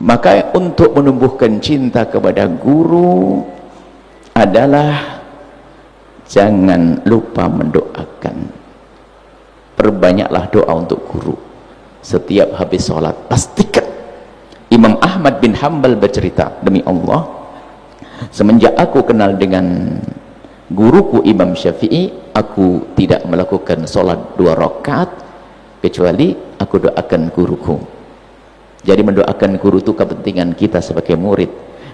Maka untuk menumbuhkan cinta kepada guru adalah jangan lupa mendoakan. Perbanyaklah doa untuk guru. Setiap habis sholat pastikan. Imam Ahmad bin Hanbal bercerita, demi Allah, semenjak aku kenal dengan guruku Imam Syafi'i, aku tidak melakukan sholat 2 rakaat kecuali aku doakan guruku. Jadi mendoakan guru itu kepentingan kita sebagai murid.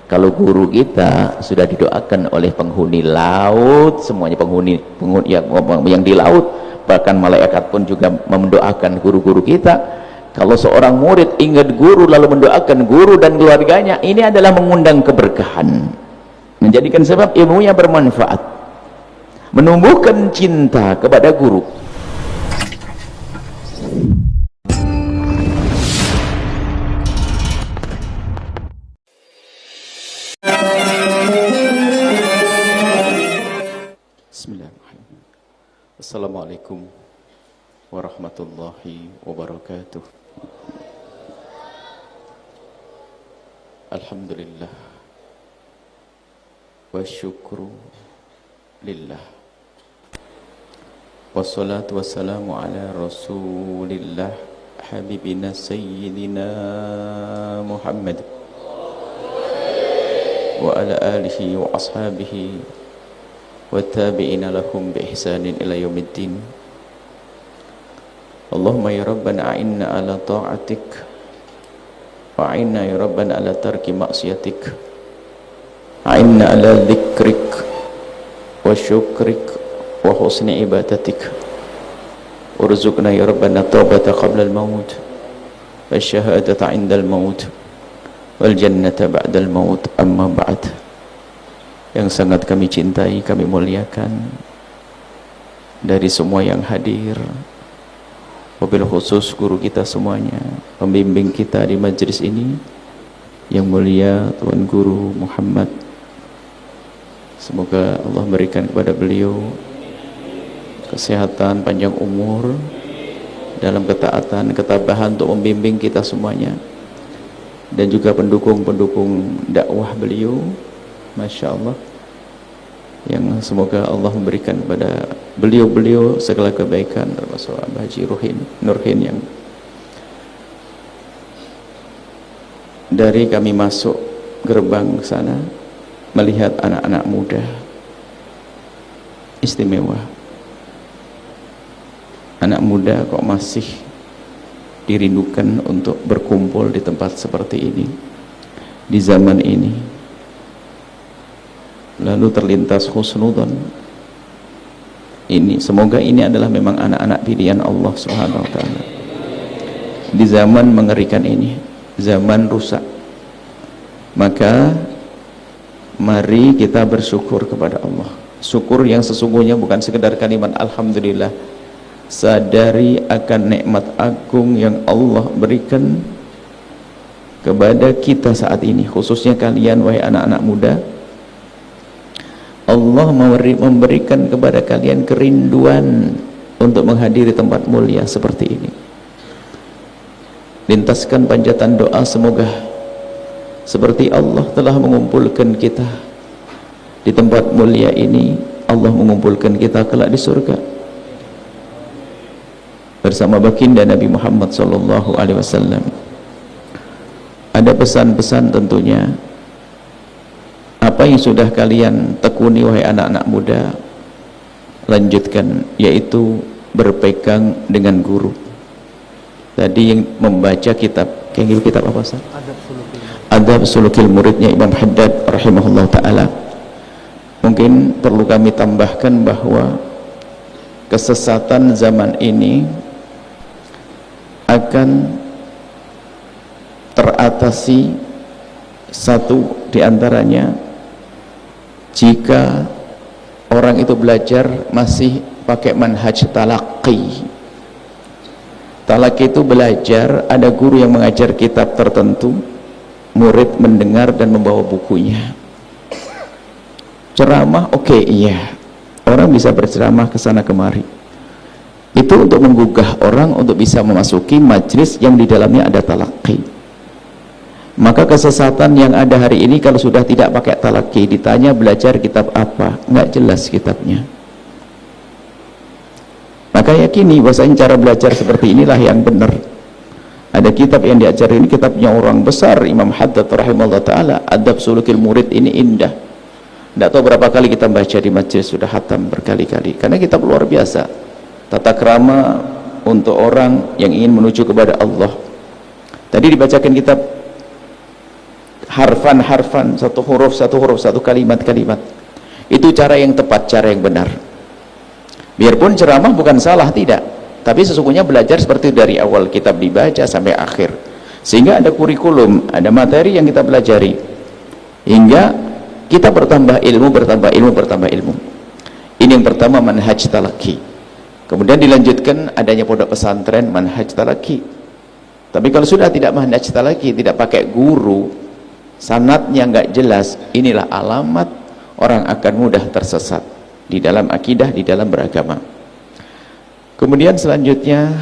Kalau guru kita sudah didoakan oleh penghuni laut, semuanya penghuni yang di laut, bahkan malaikat pun juga mendoakan guru-guru kita. Kalau seorang murid ingat guru lalu mendoakan guru dan keluarganya, ini adalah mengundang keberkahan, menjadikan sebab ilmunya bermanfaat, menumbuhkan cinta kepada guru. Bismillahirrahmanirrahim. Assalamualaikum warahmatullahi wabarakatuh. Alhamdulillah wa syukru lillah, wassalatu wassalamu ala rasulillah habibina sayyidina Muhammad wa ala alihi wa ashabihi wa tabi'ina lahum bi ihsanin ila yaumiddin. Allahumma ya Rabbana a'inna ala ta'atik wa a'inna ya Rabbana ala tarki maksiatik, a'inna ala dhikrik wa syukrik wa husni ibadatik, urzuqna ya Rabbana taubata qabla al-maut wa syahadata 'inda al-maut wal jannata ba'da al-maut. Amma ba'd. Yang sangat kami cintai, kami muliakan, dari semua yang hadir, wabil khusus guru kita semuanya, pembimbing kita di majelis ini, yang mulia Tuan Guru Muhammad, semoga Allah berikan kepada beliau kesehatan, panjang umur, dalam ketaatan, ketabahan untuk membimbing kita semuanya, dan juga pendukung-pendukung dakwah beliau, Masya Allah, yang semoga Allah memberikan kepada beliau-beliau segala kebaikan, termasuk Abah Haji Nurhin yang dari kami masuk gerbang ke sana melihat anak-anak muda istimewa. Anak muda kok masih dirindukan untuk berkumpul di tempat seperti ini di zaman ini. Lalu terlintas husnudon ini, semoga ini adalah memang anak-anak pilihan Allah Subhanahu wa ta'ala di zaman mengerikan ini, zaman rusak. Maka mari kita bersyukur kepada Allah, syukur yang sesungguhnya bukan sekedar kalimat alhamdulillah, sadari akan nikmat agung yang Allah berikan kepada kita saat ini, khususnya kalian wahai anak-anak muda. Allah memberikan kepada kalian kerinduan untuk menghadiri tempat mulia seperti ini. Lintaskan panjatan doa, semoga seperti Allah telah mengumpulkan kita di tempat mulia ini, Allah mengumpulkan kita kelak di surga bersama baginda Nabi Muhammad SAW. Ada pesan-pesan tentunya, apa yang sudah kalian tekuni wahai anak-anak muda, lanjutkan, yaitu berpegang dengan guru. Tadi yang membaca kitab apa Ustaz? Adab Sulukil Muridnya Imam Haddad rahimahullah ta'ala. Mungkin perlu kami tambahkan bahwa kesesatan zaman ini akan teratasi satu diantaranya jika orang itu belajar masih pakai manhaj talaqi. Talaqi itu belajar, ada guru yang mengajar kitab tertentu, murid mendengar dan membawa bukunya. Ceramah oke, iya, orang bisa berceramah ke sana kemari. Itu untuk menggugah orang untuk bisa memasuki majlis yang di dalamnya ada talaqi. Maka kesesatan yang ada hari ini kalau sudah tidak pakai talaki, ditanya belajar kitab apa, nggak jelas kitabnya. Maka yakini bahwasanya cara belajar seperti inilah yang benar. Ada kitab yang diajarin, ini kitabnya orang besar, Imam Haddad rahimahullah ta'ala, Adab Sulukil Murid, ini indah. Tidak tahu berapa kali kita baca di masjid, sudah hatam berkali-kali, karena kitab luar biasa, tata krama untuk orang yang ingin menuju kepada Allah. Tadi dibacakan kitab harfan-harfan, satu huruf, satu kalimat-kalimat. Itu cara yang tepat, cara yang benar. Biarpun ceramah bukan salah, tidak, tapi sesungguhnya belajar seperti dari awal kitab dibaca sampai akhir, sehingga ada kurikulum, ada materi yang kita pelajari, hingga kita bertambah ilmu. Ini yang pertama, manhaj talaki. Kemudian dilanjutkan adanya pondok pesantren manhaj talaki. Tapi kalau sudah tidak manhaj talaki, tidak pakai guru, sanadnya nggak jelas, inilah alamat orang akan mudah tersesat di dalam akidah, di dalam beragama. Kemudian selanjutnya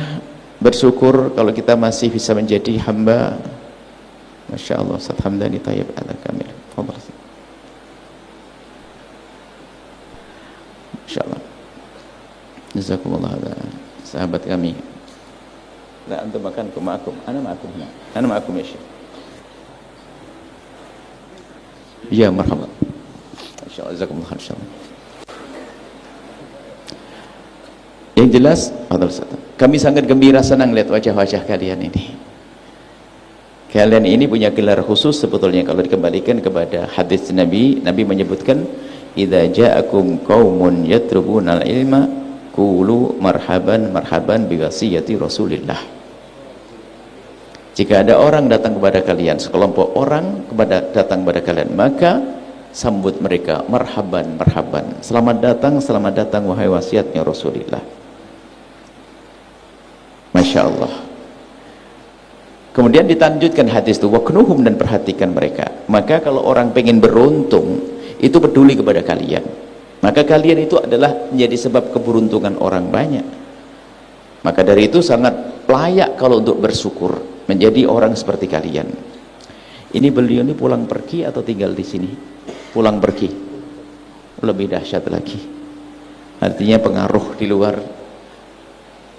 bersyukur kalau kita masih bisa menjadi hamba. Masya Allah, Ustaz Hamdani Tayyib ala kamil. Masya Allah, jazakumullah, sahabat kami. La antum makankum ma'akum, ana ma'akum ya Syekh. Ya marhaban. Masya Allah, jazakumullah khair. Yang jelas, kami sangat gembira, senang lihat wajah-wajah kalian ini. Kalian ini punya gelar khusus sebetulnya kalau dikembalikan kepada hadis Nabi. Nabi menyebutkan, idza ja'akum qaumun yatrubuna al-ilma qulu marhaban marhaban bi wasiyati Rasulillah. Jika ada orang datang kepada kalian, sekelompok orang datang kepada kalian, maka sambut mereka marhaban marhaban, selamat datang wahai wasiatnya Rasulullah. Masya Allah. Kemudian ditanjutkan hadis itu, waknuhum, dan perhatikan mereka. Maka kalau orang pengen beruntung, itu peduli kepada kalian, maka kalian itu adalah menjadi sebab keberuntungan orang banyak. Maka dari itu sangat layak kalau untuk bersyukur menjadi orang seperti kalian. Ini beliau ini pulang pergi atau tinggal di sini? Pulang pergi, lebih dahsyat lagi. Artinya pengaruh di luar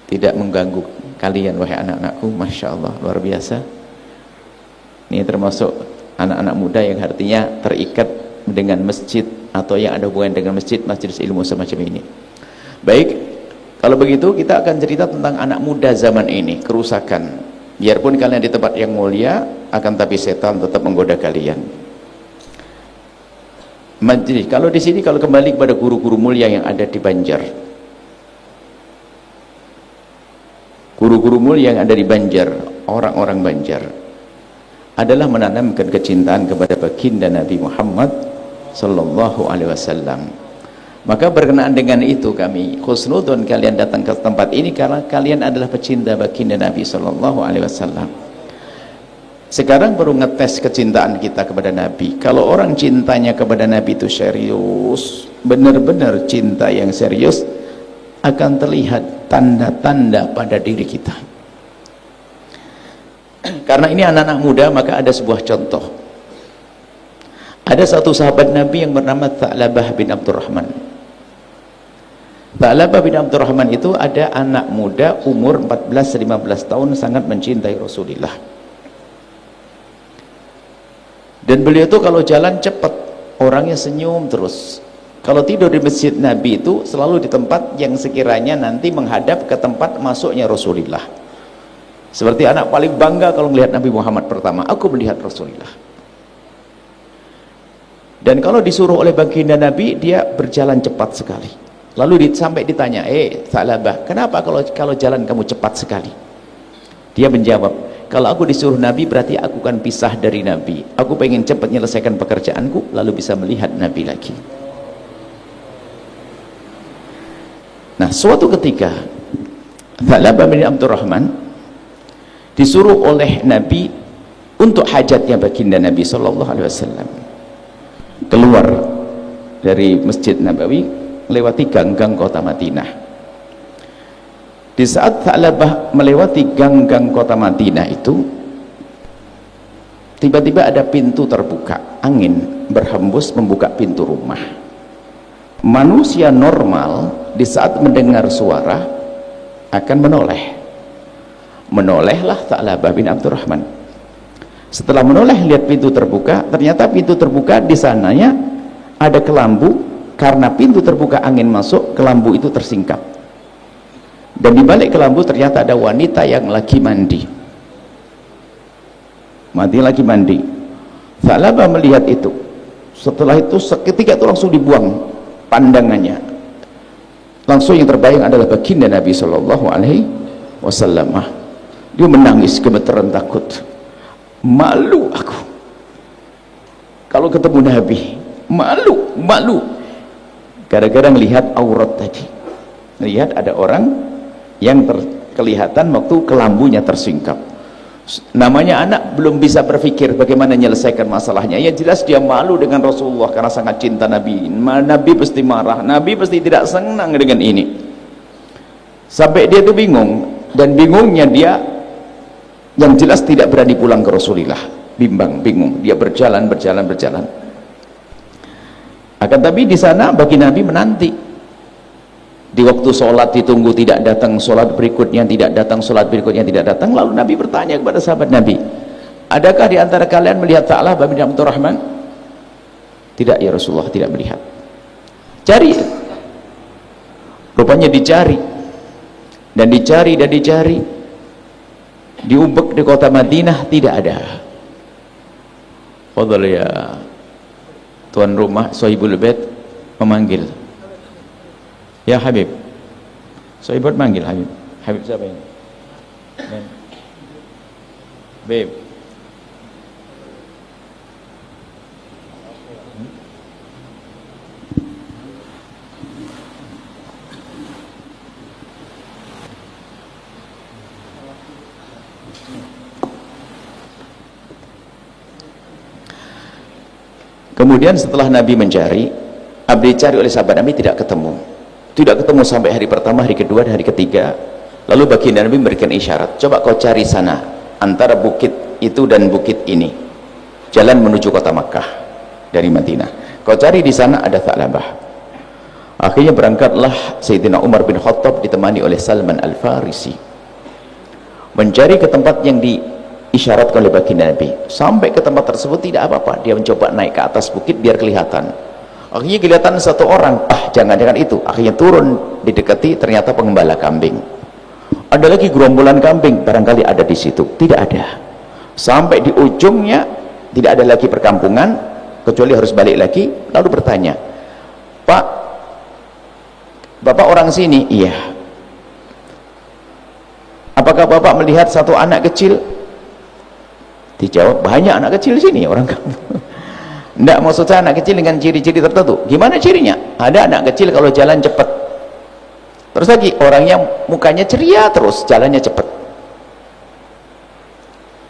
tidak mengganggu kalian, wahai anak-anakku. Masya Allah, luar biasa. Ini termasuk anak-anak muda yang artinya terikat dengan masjid, atau yang ada hubungan dengan masjid, majelis ilmu semacam ini. Baik, kalau begitu kita akan cerita tentang anak muda zaman ini, kerusakan. Biarpun kalian di tempat yang mulia, akan tapi setan tetap menggoda kalian. Majelis, kalau di sini, kalau kembali kepada guru-guru mulia yang ada di Banjar, guru-guru mulia yang ada di Banjar, orang-orang Banjar adalah menanamkan kecintaan kepada baginda Nabi Muhammad sallallahu alaihi wasallam. Maka berkenaan dengan itu kami khusnudun kalian datang ke tempat ini karena kalian adalah pecinta baginda Nabi sallallahu alaihi wasallam. Sekarang baru ngetes kecintaan kita kepada Nabi. Kalau orang cintanya kepada Nabi itu serius, benar-benar cinta yang serius, akan terlihat tanda-tanda pada diri kita. Karena ini anak-anak muda, maka ada sebuah contoh. Ada satu sahabat Nabi yang bernama Tha'labah bin Abdurrahman. Tha'labah bin Abdurrahman itu ada anak muda umur 14-15 tahun, sangat mencintai Rasulullah. Dan beliau itu kalau jalan cepat, orangnya senyum terus. Kalau tidur di masjid Nabi itu selalu di tempat yang sekiranya nanti menghadap ke tempat masuknya Rasulullah. Seperti anak paling bangga kalau melihat Nabi Muhammad pertama, aku melihat Rasulullah. Dan kalau disuruh oleh baginda Nabi, dia berjalan cepat sekali. Lalu sampai ditanya, Tha'labah, kenapa kalau jalan kamu cepat sekali? Dia menjawab, kalau aku disuruh Nabi berarti aku kan pisah dari Nabi. Aku pengen cepat menyelesaikan pekerjaanku lalu bisa melihat Nabi lagi. Nah, suatu ketika Tha'labah bin Abdurrahman disuruh oleh Nabi untuk hajatnya baginda Nabi sallallahu alaihi wasallam. Keluar dari Masjid Nabawi, lewati gang-gang kota Madinah. Di saat Tha'labah melewati gang-gang kota Madinah itu, tiba-tiba ada pintu terbuka, angin berhembus membuka pintu rumah. Manusia normal di saat mendengar suara akan menolehlah Tha'labah bin Abdurrahman. Setelah menoleh lihat pintu terbuka, ternyata pintu terbuka di sananya ada kelambu. Karena pintu terbuka, angin masuk, kelambu itu tersingkap, dan di balik kelambu ternyata ada wanita yang lagi mandi. Tha'labah melihat itu. Setelah itu seketika itu langsung dibuang pandangannya, langsung yang terbayang adalah baginda Nabi Shallallahu Alaihi Wasallam. Dia menangis gemeteran takut. Malu aku kalau ketemu Nabi, malu gara-gara melihat aurat tadi, melihat ada orang yang kelihatan waktu kelambunya tersingkap. Namanya anak belum bisa berpikir bagaimana menyelesaikan masalahnya, ya jelas dia malu dengan Rasulullah karena sangat cinta Nabi. Nabi pasti marah, Nabi pasti tidak senang dengan ini, sampai dia itu bingung, dan bingungnya dia yang jelas tidak berani pulang ke Rasulullah. Bingung, dia berjalan. Akan tapi di sana bagi Nabi menanti. Di waktu sholat ditunggu tidak datang, sholat berikutnya tidak datang, sholat berikutnya tidak datang. Lalu Nabi bertanya kepada sahabat Nabi, adakah di antara kalian melihat Tha'labah bin Abdurrahman? Tidak ya Rasulullah, tidak melihat. Cari. Rupanya dicari dan dicari, diubek di kota Madinah tidak ada. Fadhal ya tuan rumah, Sohibul Bait memanggil, ya Habib. Sohibul manggil Habib. Habib siapa ini? Beb. Kemudian setelah Nabi mencari, dicari oleh sahabat Nabi, tidak ketemu sampai hari pertama, hari kedua, dan hari ketiga. Lalu baginda Nabi memberikan isyarat, coba kau cari sana, antara bukit itu dan bukit ini, jalan menuju kota Makkah dari Madinah, kau cari di sana ada Tha'labah. Akhirnya berangkatlah Sayyidina Umar bin Khattab ditemani oleh Salman Al-Farisi mencari ke tempat yang diisyaratkan oleh baginda Nabi. Sampai ke tempat tersebut tidak apa-apa, dia mencoba naik ke atas bukit biar kelihatan. Akhirnya kelihatan satu orang, jangan-jangan itu. Akhirnya turun, didekati, ternyata pengembala kambing. Ada lagi gerombolan kambing, barangkali ada di situ. Tidak ada. Sampai di ujungnya tidak ada lagi perkampungan, kecuali harus balik lagi. Lalu bertanya, Pak, Bapak orang sini? Iya. Apakah Bapak melihat satu anak kecil? Dijawab, banyak anak kecil di sini, orang kampung. Tidak, maksud saya anak kecil dengan ciri-ciri tertentu. Gimana cirinya? Ada anak kecil kalau jalan cepat. Terus lagi, orangnya mukanya ceria terus, jalannya cepat.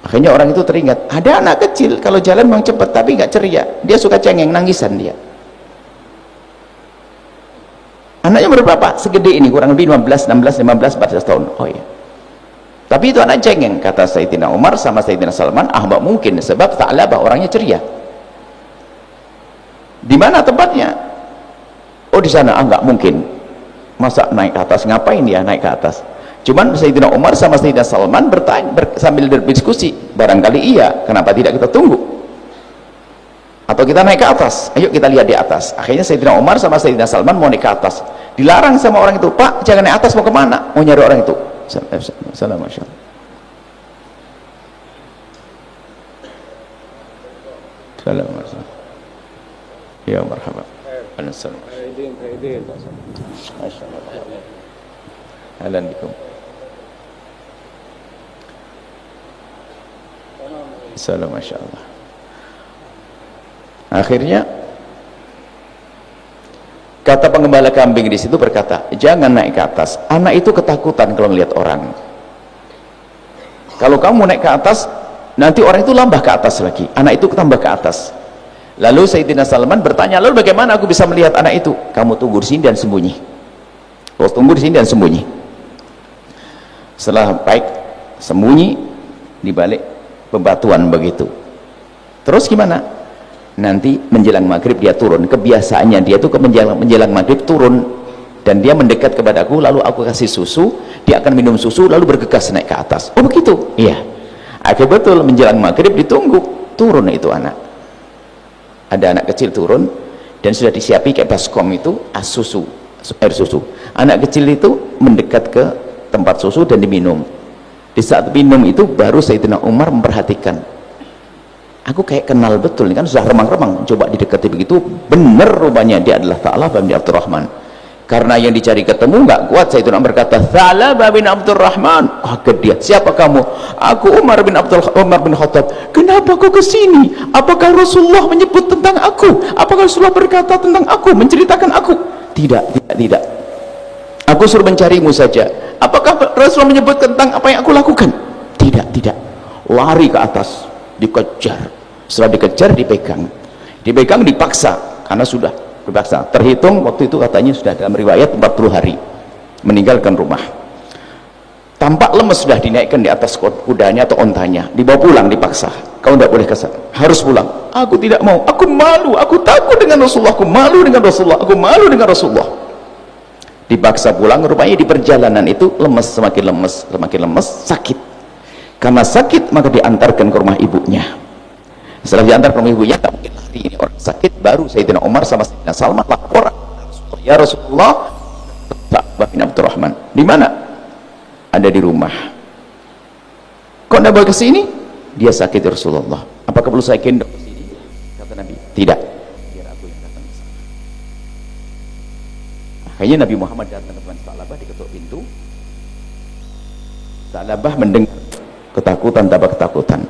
Akhirnya orang itu teringat, ada anak kecil kalau jalan memang cepat tapi nggak ceria, dia suka cengeng, nangisan dia. Anaknya berapa? Segede ini, kurang lebih 15, 16, 15, 14 tahun. Oh iya. Tapi itu anak cengeng, kata Sayyidina Umar sama Sayyidina Salman, mbak mungkin, sebab Tha'labah orangnya ceria. Di mana tempatnya? Oh di sana. Nggak mungkin. Masa naik ke atas? Ngapain dia naik ke atas? Cuman Sayyidina Umar sama Sayyidina Salman bertanya, sambil berdiskusi, barangkali iya, kenapa tidak kita tunggu? Atau kita naik ke atas? Ayo kita lihat di atas. Akhirnya Sayyidina Umar sama Sayyidina Salman mau naik ke atas. Dilarang sama orang itu, Pak jangan naik atas, mau kemana? Mau nyari orang itu. Assalamualaikum. Assalamualaikum. Ya marhaba. Assalamualaikum. Ahlan bikum. Assalamualaikum. Masyaallah. Akhirnya kata pengembala kambing di situ berkata, jangan naik ke atas. Anak itu ketakutan kalau melihat orang. Kalau kamu naik ke atas, nanti orang itu lambah ke atas lagi. Anak itu tambah ke atas. Lalu Sayyidina Salman bertanya, lalu bagaimana aku bisa melihat anak itu? Kamu tunggu di sini dan sembunyi. Kau tunggu di sini dan sembunyi. Setelah baik sembunyi di balik bebatuan begitu. Terus gimana? Nanti menjelang maghrib dia turun. Kebiasaannya dia tuh menjelang maghrib turun, dan dia mendekat kepadaku, lalu aku kasih susu, dia akan minum susu lalu bergegas naik ke atas. Oh begitu? Iya. Akhirnya betul menjelang maghrib ditunggu, turun itu anak. Ada anak kecil turun dan sudah disiapi kayak baskom itu susu, air susu. Anak kecil itu mendekat ke tempat susu dan diminum. Di saat minum itu baru Sayyidina Umar memperhatikan, aku kayak kenal betul, ini kan sudah remang-remang, coba didekati begitu, benar rupanya dia adalah Tha'labah bin Abdurrahman. Karena yang dicari ketemu nggak kuat, Sayyidina Umar berkata, Tha'labah bin Abdurrahman. Kaget dia, siapa kamu? Aku Umar bin Khattab. Kenapa kau kesini? Apakah Rasulullah menyebut tentang aku? Apakah Rasulullah berkata tentang aku, menceritakan aku? Tidak. Aku suruh mencarimu saja. Apakah Rasulullah menyebut tentang apa yang aku lakukan? Tidak. Lari ke atas, dikejar. Setelah dikejar, dipegang, dipaksa, karena sudah dipaksa. Terhitung waktu itu katanya sudah dalam riwayat 40 hari meninggalkan rumah. Tampak lemes, sudah dinaikkan di atas kudanya atau ontanya, dibawa pulang, dipaksa. Kau tidak boleh kesana, harus pulang. Aku tidak mau, aku malu, aku takut dengan Rasulullah, aku malu dengan Rasulullah. Dipaksa pulang. Rupanya di perjalanan itu semakin lemes, sakit. Karena sakit maka diantarkan ke rumah ibunya. Setelah diantar ke rumah ibunya, tak mungkin lari, ini orang sakit. Baru Sayyidina Umar sama Sayyidina Salman lapor, ya Rasulullah, Tha'labah bin Abdurrahman di mana? Ada di rumah. Kok tidak bawa ke sini? Dia sakit ya Rasulullah. Apakah perlu saya gendong ke sini? Kata Nabi, tidak. Biar aku yang datang ke sana. Akhirnya Nabi Muhammad datang ke tempat Tha'labah, diketuk pintu. Tha'labah mendengar ketakutan, tambah ketakutan.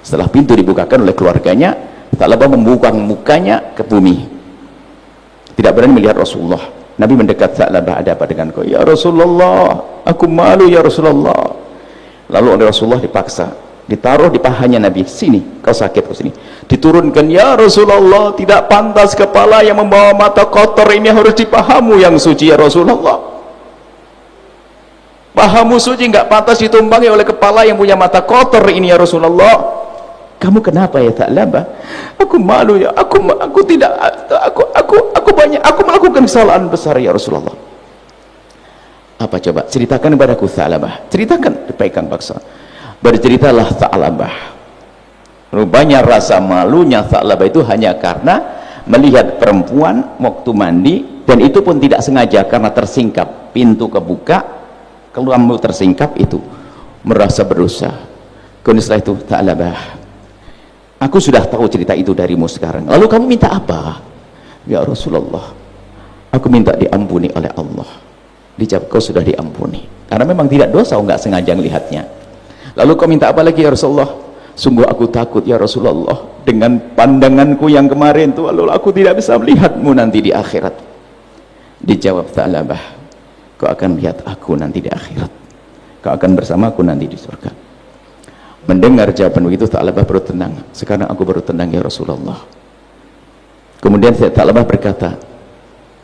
Setelah pintu dibukakan oleh keluarganya, Tha'labah membuka mukanya ke bumi, tidak berani melihat Rasulullah. Nabi mendekat, Tha'labah, ada apa denganku? Ya Rasulullah, aku malu ya Rasulullah. Lalu oleh Rasulullah dipaksa, ditaruh di pahanya Nabi, sini, kau sakit, kau sini. Diturunkan, ya Rasulullah, tidak pantas kepala yang membawa mata kotor ini harus di pahamu yang suci ya Rasulullah. Pahamu suci, nggak pantas ditumpangi oleh kepala yang punya mata kotor ini ya Rasulullah. Kamu kenapa ya Tha'labah? Aku malu ya, aku melakukan kesalahan besar ya Rasulullah. Apa coba? Ceritakan kepadaku Tha'labah. Ceritakan, dipegang paksa. Berceritalah Tha'labah. Rupanya rasa malunya Tha'labah itu hanya karena melihat perempuan waktu mandi, dan itu pun tidak sengaja karena tersingkap, pintu kebuka, keluar tersingkap, itu merasa berdosa. Kemudian setelah itu, Tha'labah, aku sudah tahu cerita itu darimu sekarang. Lalu kamu minta apa? Ya Rasulullah, aku minta diampuni oleh Allah. Dijawab, kau sudah diampuni. Karena memang tidak dosa, enggak sengaja melihatnya. Lalu kau minta apa lagi ya Rasulullah? Sungguh aku takut ya Rasulullah, dengan pandanganku yang kemarin itu, lalu aku tidak bisa melihatmu nanti di akhirat. Dijawab Tha'labah, kau akan lihat aku nanti di akhirat. Kau akan bersamaku nanti di surga. Mendengar jawaban begitu, Tha'labah baru tenang. Sekarang aku baru tenang ya Rasulullah. Kemudian Tha'labah berkata,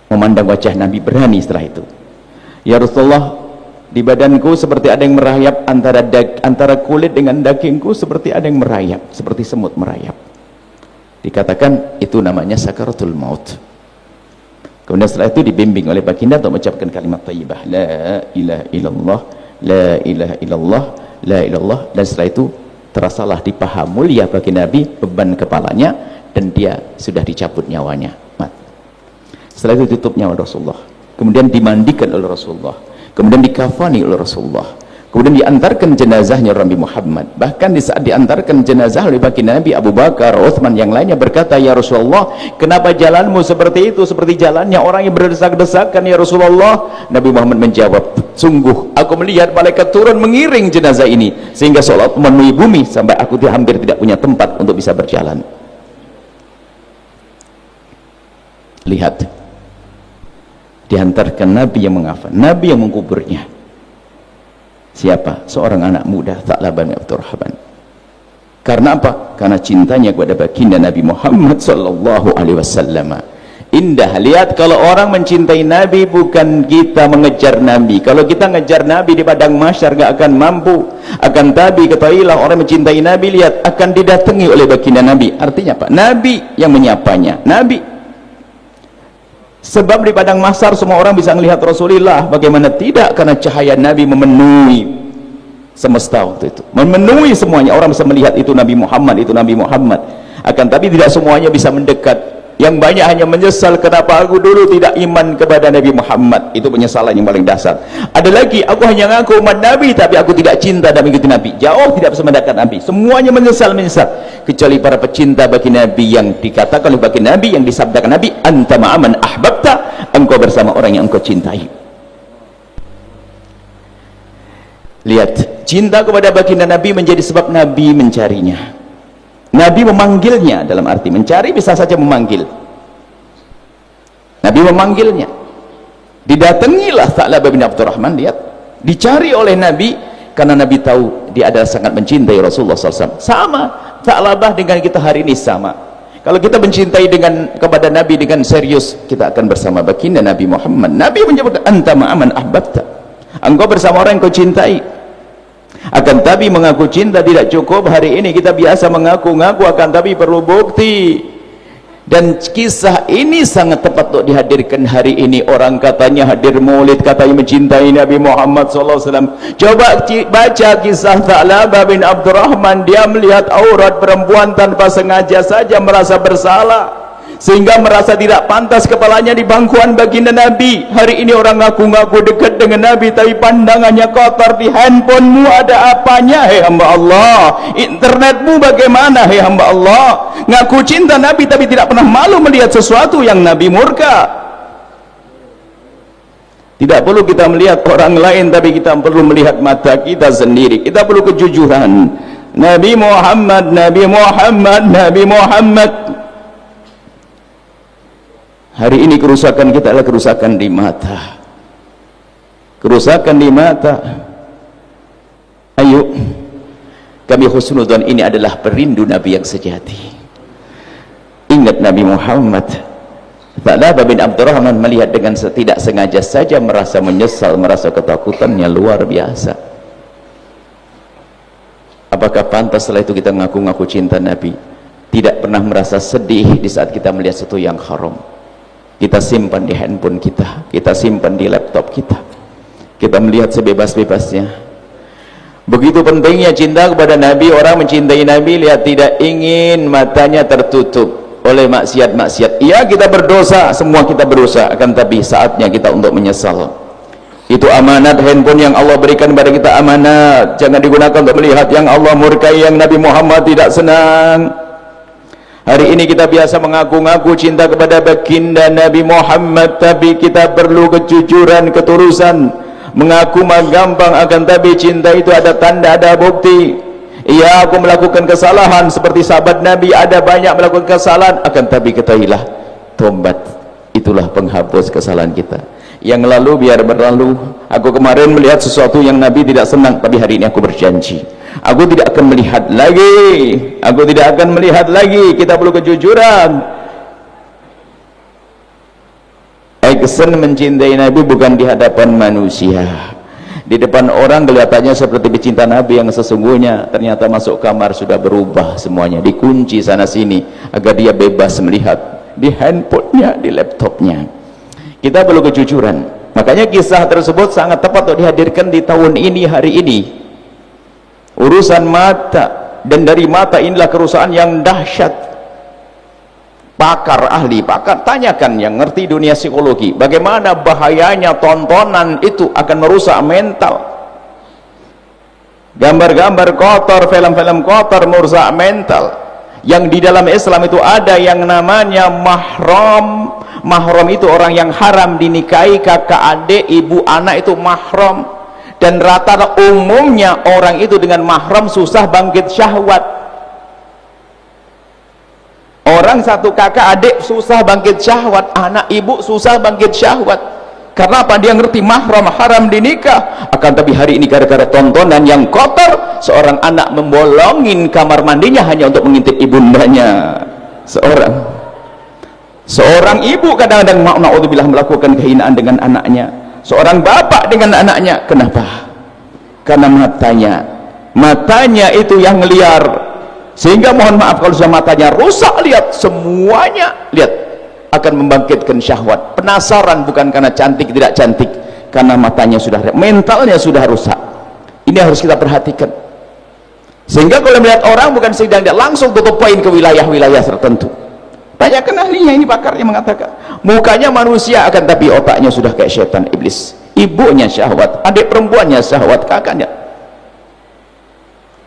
memandang wajah Nabi, berani setelah itu, ya Rasulullah, di badanku seperti ada yang merayap, antara kulit dengan dagingku seperti ada yang merayap, seperti semut merayap. Dikatakan itu namanya sakaratul maut. Kemudian setelah itu dibimbing oleh baginda untuk mengucapkan kalimat thayyibah, la ilaha illallah, la ilaha illallah, la ilallah. Dan setelah itu terasalah di paha mulia bagi Nabi beban kepalanya, dan dia sudah dicabut nyawanya, mati. Setelah itu tutup nyawa Rasulullah, kemudian dimandikan oleh Rasulullah, kemudian dikafani oleh Rasulullah, kemudian diantarkan jenazahnya Nabi Muhammad. Bahkan di saat diantarkan jenazah oleh baginda Nabi, Abu Bakar, Uthman yang lainnya berkata, ya Rasulullah, kenapa jalanmu seperti itu, seperti jalannya orang yang berdesak-desakan ya Rasulullah? Nabi Muhammad menjawab, sungguh aku melihat malaikat turun mengiring jenazah ini sehingga seolah memenuhi bumi sampai aku hampir tidak punya tempat untuk bisa berjalan. Lihat, dihantarkan Nabi yang mengafan, Nabi yang mengkuburnya. Siapa? Seorang anak muda, Tha'labah bin Abdurrahman. Karena apa? Karena cintanya kepada baginda Nabi Muhammad sallallahu alaihi wasallam. indah. Lihat, kalau orang mencintai Nabi bukan kita mengejar Nabi. Kalau kita ngejar Nabi di padang mahsyar gak akan mampu. Akan tapi ketahuilah, orang mencintai Nabi, lihat, akan didatangi oleh baginda Nabi. Artinya apa? Nabi yang menyapanya. Nabi. Sebab di padang mahsyar semua orang bisa melihat Rasulullah. Bagaimana tidak? Karena cahaya Nabi memenuhi semesta waktu itu, memenuhi semuanya. Orang bisa melihat itu Nabi Muhammad, itu Nabi Muhammad. Akan tapi tidak semuanya bisa mendekat. Yang banyak hanya menyesal, kenapa aku dulu tidak iman kepada Nabi Muhammad. Itu penyesalan yang paling dasar. Ada lagi, aku hanya ngaku umat Nabi tapi aku tidak cinta dan mengikuti Nabi. Jauh tidak bisa mendekat Nabi. Semuanya menyesal kecuali para pecinta bagi Nabi, yang dikatakan oleh bagi Nabi, yang disabdakan Nabi, anta ma'aman ahbabta, engkau bersama orang yang engkau cintai. Lihat, cinta kepada baginda Nabi menjadi sebab Nabi mencarinya. Nabi memanggilnya, dalam arti mencari bisa saja memanggil. Nabi memanggilnya. Didatangilah Tha'labah bin Abdurrahman, lihat, dicari oleh Nabi karena Nabi tahu dia adalah sangat mencintai Rasulullah SAW. Sama Tha'labah dengan kita hari ini, sama. Kalau kita mencintai kepada Nabi dengan serius, kita akan bersama baginda Nabi Muhammad. Nabi menyebut anta ma'aman ahbabta, engkau bersama orang yang kau cintai. Akan tapi mengaku cinta tidak cukup. Hari ini kita biasa mengaku-ngaku, akan tapi perlu bukti. Dan kisah ini sangat tepat untuk dihadirkan hari ini. Orang katanya hadir maulid, katanya mencintai Nabi Muhammad SAW. Coba baca kisah Tha'labah bin Abdurrahman. Dia melihat aurat perempuan tanpa sengaja saja, merasa bersalah, sehingga merasa tidak pantas kepalanya di bangkuan baginda Nabi. Hari ini orang ngaku-ngaku dekat dengan Nabi tapi pandangannya kotor. Di handphonemu ada apanya, hei hamba Allah? Internetmu bagaimana, hei hamba Allah? Ngaku cinta Nabi tapi tidak pernah malu melihat sesuatu yang Nabi murka. Tidak perlu kita melihat orang lain, tapi kita perlu melihat mata kita sendiri. Kita perlu kejujuran. Nabi Muhammad, Nabi Muhammad, Nabi Muhammad. Hari ini kerusakan kita adalah kerusakan di mata. Kerusakan di mata. Ayo, kami husnudzon ini adalah perindu Nabi yang sejati. Ingat Nabi Muhammad. Tha'labah bin Abdurrahman melihat dengan tidak sengaja saja, merasa menyesal, merasa ketakutannya luar biasa. Apakah pantas setelah itu kita ngaku-ngaku cinta Nabi, tidak pernah merasa sedih di saat kita melihat sesuatu yang haram? Kita simpan di handphone kita, kita simpan di laptop kita, kita melihat sebebas-bebasnya. Begitu pentingnya cinta kepada Nabi. Orang mencintai Nabi, lihat, tidak ingin matanya tertutup oleh maksiat-maksiat. Iya, kita berdosa, semua kita berdosa, akan tapi saatnya kita untuk menyesal. Itu amanat handphone yang Allah berikan kepada kita, amanat. Jangan digunakan untuk melihat yang Allah murkai, yang Nabi Muhammad tidak senang. Hari ini kita biasa mengaku-ngaku cinta kepada baginda Nabi Muhammad, tapi kita perlu kejujuran, ketulusan. Mengaku mah gampang, akan tapi cinta itu ada tanda, ada bukti. Iya, aku melakukan kesalahan seperti sahabat Nabi, ada banyak melakukan kesalahan, akan tapi ketahuilah, tobat itulah penghapus kesalahan kita. Yang lalu biar berlalu. Aku kemarin melihat sesuatu yang Nabi tidak senang, tapi hari ini aku berjanji, aku tidak akan melihat lagi. Aku tidak akan melihat lagi. Kita perlu kejujuran. Action mencintai Nabi bukan di hadapan manusia. Di depan orang kelihatannya seperti pecinta Nabi, yang sesungguhnya ternyata masuk kamar sudah berubah semuanya. Dikunci sana sini agar dia bebas melihat di handphonenya, di laptopnya. Kita perlu kejujuran. Makanya kisah tersebut sangat tepat untuk dihadirkan di tahun ini, hari ini. Urusan mata, dan dari mata inilah kerusakan yang dahsyat. Pakar, ahli pakar, tanyakan yang ngerti dunia psikologi, bagaimana bahayanya tontonan itu akan merusak mental. Gambar-gambar kotor, film-film kotor merusak mental. Yang di dalam Islam itu ada yang namanya mahram. Mahram itu orang yang haram dinikahi, kakak adik, ibu anak, itu mahram. Dan rata-rata umumnya orang itu dengan mahram susah bangkit syahwat. Orang satu kakak adik susah bangkit syahwat, anak ibu susah bangkit syahwat. Karena apa? Dia ngerti mahram, haram dinikah. Akan tapi hari ini gara-gara tontonan yang kotor, seorang anak membolongin kamar mandinya hanya untuk mengintip ibundanya. Seorang ibu kadang-kadang na'udzubillah melakukan kehinaan dengan anaknya, seorang bapak dengan anaknya. Kenapa? Karena matanya itu yang liar, sehingga mohon maaf kalau sudah matanya rusak, lihat semuanya, lihat akan membangkitkan syahwat, penasaran, bukan karena cantik tidak cantik, karena matanya sudah, mentalnya sudah rusak. Ini harus kita perhatikan, sehingga kalau melihat orang bukan sedang, dia langsung tutup poin ke wilayah-wilayah tertentu. Tanyakan ahlinya, ini pakarnya mengatakan mukanya manusia akan tapi otaknya sudah kayak setan iblis. Ibunya syahwat, adik perempuannya syahwat, kakaknya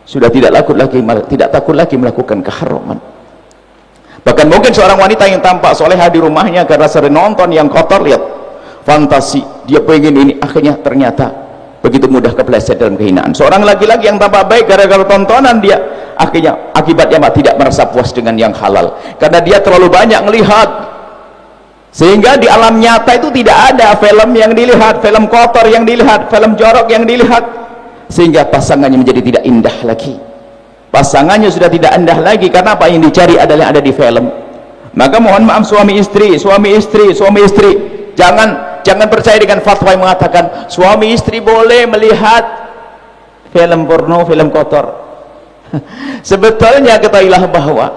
sudah tidak takut lagi melakukan keharaman. Bahkan mungkin seorang wanita yang tampak soleha di rumahnya karena sering nonton yang kotor, lihat fantasi, dia pengen ini, akhirnya ternyata begitu mudah kepleset dalam kehinaan. Seorang laki-laki yang tampak baik gara-gara tontonan dia, akhirnya akibatnya tidak merasa puas dengan yang halal karena dia terlalu banyak melihat, sehingga di alam nyata itu tidak ada film yang dilihat, film kotor yang dilihat, film jorok yang dilihat, sehingga pasangannya menjadi tidak indah lagi. Pasangannya sudah tidak indah lagi karena apa yang dicari adalah yang ada di film. Maka mohon maaf suami istri, jangan percaya dengan fatwa yang mengatakan suami istri boleh melihat film porno, film kotor. Sebetulnya ketahuilah bahwa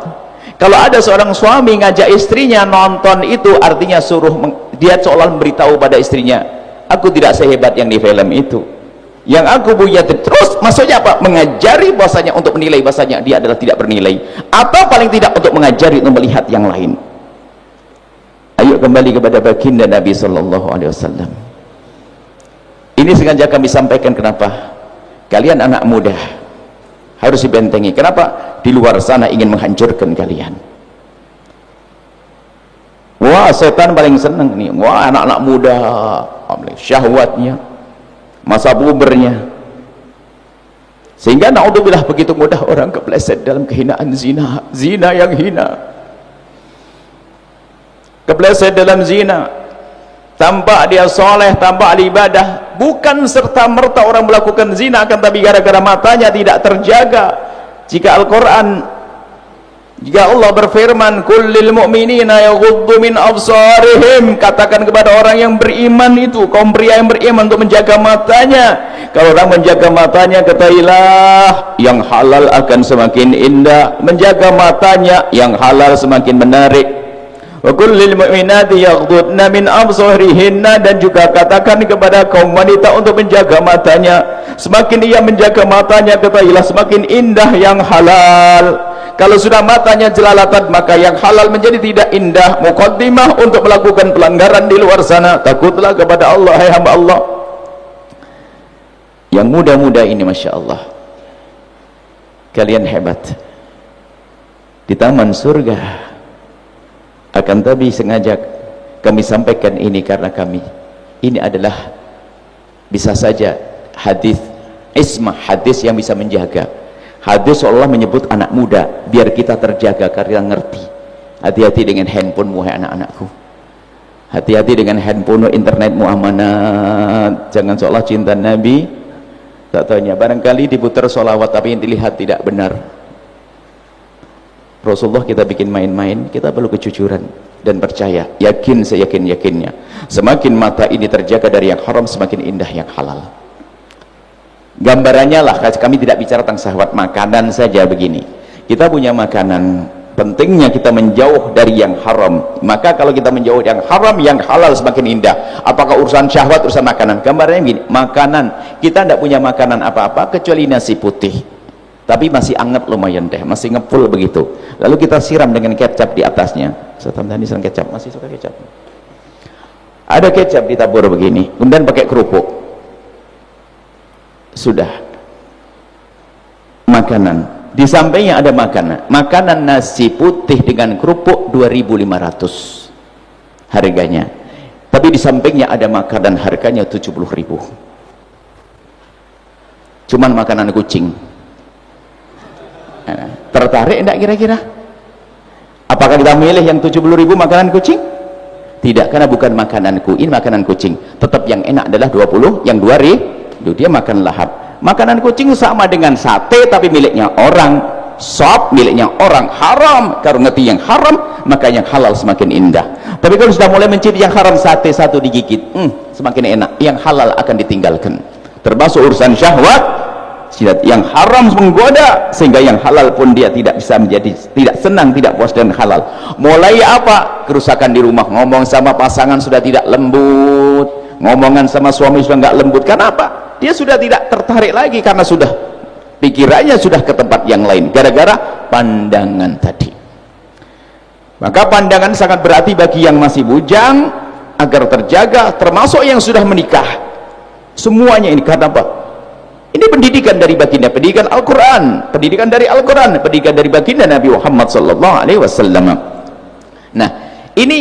kalau ada seorang suami ngajak istrinya nonton itu, artinya dia seolah memberitahu pada istrinya, aku tidak sehebat yang di film itu, yang aku punya terus, maksudnya apa? Mengajari bahasanya, untuk menilai bahasanya dia adalah tidak bernilai, atau paling tidak untuk mengajari untuk melihat yang lain. Ayo kembali kepada baginda Nabi Sallallahu Alaihi Wasallam. Ini sengaja kami sampaikan, kenapa? Kalian anak muda harus dibentengi. Kenapa? Di luar sana ingin menghancurkan kalian. Wah, setan paling senang nih. Wah, anak-anak muda, syahwatnya, masa pubernya, sehingga naudzubillah begitu mudah orang kepleset dalam kehinaan zina yang hina, kepleset dalam zina. Tampak dia soleh, tampak ibadah, bukan serta-merta orang melakukan zina akan tapi gara-gara matanya tidak terjaga. Jika Al-Quran, jika Allah berfirman kullil mu'minina yaghuddu min absarihim, katakan kepada orang yang beriman itu, kaum pria yang beriman, untuk menjaga matanya. Kalau orang menjaga matanya, ketahuilah yang halal akan semakin indah. Menjaga matanya, yang halal semakin menarik. Wa kullil mu'minati yaghdudna min absarihinna, dan juga katakan kepada kaum wanita untuk menjaga matanya. Semakin ia menjaga matanya, ketahuilah semakin indah yang halal. Kalau sudah matanya jelalatan, maka yang halal menjadi tidak indah. Muqaddimah untuk melakukan pelanggaran di luar sana. Takutlah kepada Allah, hai hamba Allah. Yang muda-muda ini, Masya Allah, kalian hebat di taman surga. Akan tapi sengaja kami sampaikan ini karena ini adalah bisa saja hadis ismah, hadis yang bisa menjaga. Hadis seolah menyebut anak muda biar kita terjaga, karena ngerti. Hati-hati dengan handphonemu, hai anak-anakku. Hati-hati dengan handphone, internetmu amanat. Jangan seolah cinta Nabi, tak tanya barangkali diputar sholawat tapi yang dilihat tidak benar. Rasulullah kita bikin main-main, kita perlu kejujuran dan percaya, yakin seyakin-yakinnya. Semakin mata ini terjaga dari yang haram, semakin indah yang halal. Gambarannya lah, kami tidak bicara tentang syahwat makanan saja begini. Kita punya makanan, pentingnya kita menjauh dari yang haram. Maka kalau kita menjauh dari yang haram, yang halal semakin indah. Apakah urusan syahwat, urusan makanan? Gambarnya begini, makanan, kita tidak punya makanan apa-apa kecuali nasi putih, tapi masih anget lumayan deh, masih ngepul begitu, lalu kita siram dengan kecap di atasnya. Saya tambahin siram kecap, masih suka kecap, ada kecap ditabur begini, kemudian pakai kerupuk, sudah makanan. Di sampingnya ada makanan nasi putih dengan kerupuk 2.500 harganya, tapi di sampingnya ada makanan harganya 70.000. cuman makanan kucing. Tertarik enggak kira-kira? Apakah kita milih yang 70.000 makanan kucing? Tidak, karena bukan makananku, ini makanan kucing. Tetap yang enak adalah 20, yang 2.000 dia makan lahap. Makanan kucing sama dengan sate tapi miliknya orang. sop miliknya orang haram. Kalau ngerti yang haram, maka yang halal semakin indah. Tapi kalau sudah mulai mencicipi yang haram, sate satu digigit, semakin enak, yang halal akan ditinggalkan. Termasuk urusan syahwat, yang haram menggoda sehingga yang halal pun dia tidak bisa menjadi, tidak senang, tidak puas dengan halal. Mulai apa? Kerusakan di rumah, ngomong sama pasangan sudah tidak lembut, ngomongan sama suami sudah nggak lembut. Karena apa? Dia sudah tidak tertarik lagi karena sudah pikirannya sudah ke tempat yang lain gara-gara pandangan tadi. Maka pandangan sangat berarti bagi yang masih bujang agar terjaga, termasuk yang sudah menikah. Semuanya ini karena apa? Ini pendidikan dari baginda, pendidikan Al-Quran, pendidikan dari Al-Quran, pendidikan dari baginda Nabi Muhammad SAW. Nah, ini